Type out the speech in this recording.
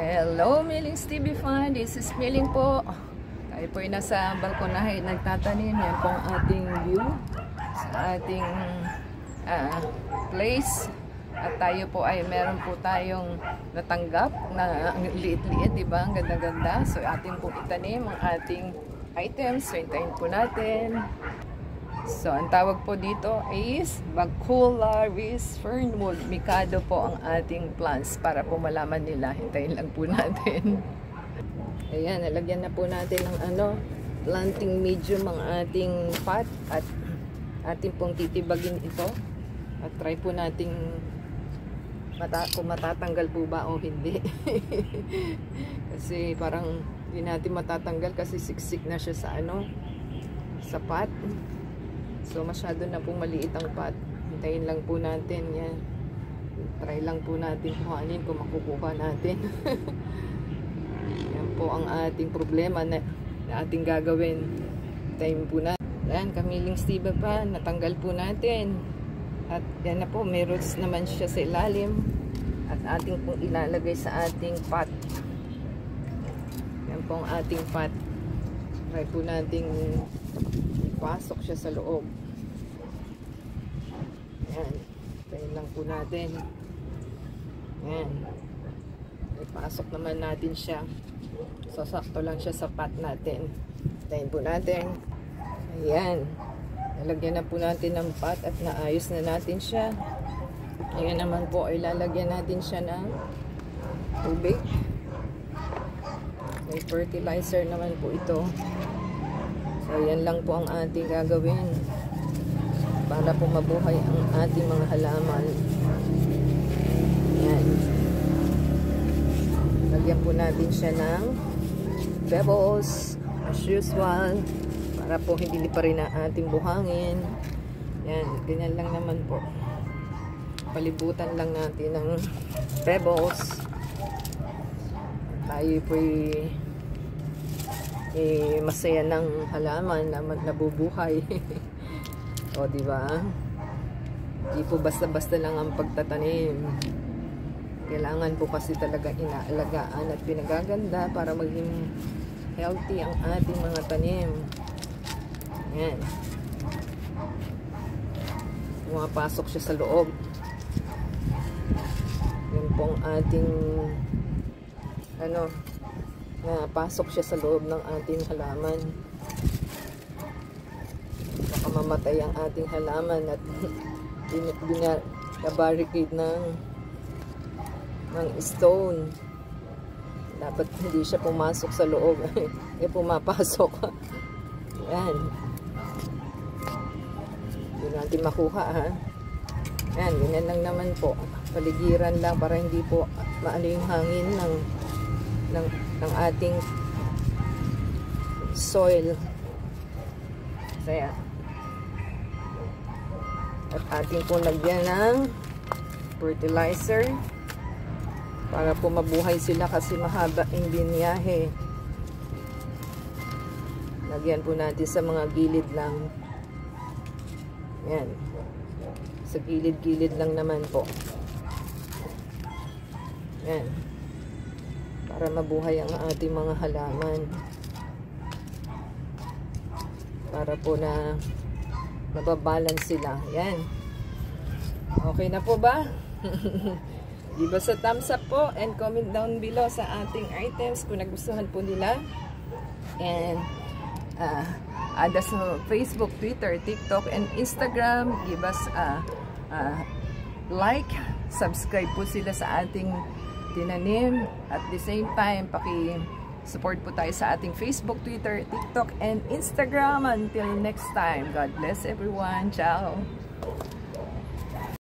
Hello, Millings TV fan. This is Milling po. Tayo po ay nasa balkonahe nagtatanim. Yan po ang ating view sa ating place. At tayo po ay meron po tayong natanggap na ang liit-liit, diba? Ang ganda-ganda. So ating po itanim ang ating items. So hintayin po natin. So, ang tawag po dito is Bacularis Fernwood Mikado po ang ating plants para po malaman nila. Hintayin lang po natin. Ayan, nalagyan na po natin ng planting medium ang ating pot at ating pong titibagin ito. At try po nating kung matatanggal po ba o hindi. Kasi parang hindi natin matatanggal kasi siksik na siya sa sa pot. So, masyado na pong maliit ang pot. Hintayin lang po natin yan. Try lang po natin kuhanin kung makukuha natin. Yan po ang ating problema na ating gagawin. Hintayin po natin. Yan, Millings TV pa. Natanggal po natin. At yan na po, may roots naman siya sa ilalim. At ating pong ilalagay sa ating pot. Yan po ang ating pot. Try po natin pasok siya sa loob. Ayan. Tayo lang po natin. Ayan. Ipasok naman natin siya. Sasakto lang siya sa pot natin. Tayo po natin. Ayan. Lalagyan na po natin ng pot at naayos na natin siya. Ayan naman po ay lalagyan natin siya ng tubig. May fertilizer naman po ito. So, yan lang po ang ating gagawin para po mabuhay ang ating mga halaman. Yan. Lagyan po natin siya ng pebbles as usual para po hindi pa rin ang ating buhangin. Yan. Ganyan lang naman po. Palibutan lang natin ng pebbles. Tayo po masaya ng halaman na nabubuhay. O, diba? Hindi po basta-basta lang ang pagtatanim. Kailangan po kasi talaga inaalagaan at pinagaganda para maging healthy ang ating mga tanim. Yan. Pumapasok siya sa loob. Yan po ang ating pasok siya sa loob ng ating halaman. Baka mamatay ang ating halaman at binabarricade ng stone. Dapat hindi siya pumasok sa loob. Pumapasok. Yan. Hindi natin makuha, ha. Yan, ganyan lang naman po. Paligiran lang para hindi po maano yung hangin ng ating soil. Kaya at ating po lagyan ng fertilizer para po mabuhay sila kasi mahaba yung binyahe. Lagyan po natin sa mga gilid lang. Yan. Sa gilid-gilid lang naman po. Yan. Para mabuhay ang ating mga halaman. Para po na mababalance sila. Yan. Okay na po ba? Give us a thumbs up po and comment down below sa ating items kung nagustuhan po nila. And add us sa Facebook, Twitter, TikTok, and Instagram. Give us like. Subscribe po sila sa ating tinanim. At the same time, paki-support po tayo sa ating Facebook, Twitter, TikTok, and Instagram. Until next time, God bless everyone. Ciao!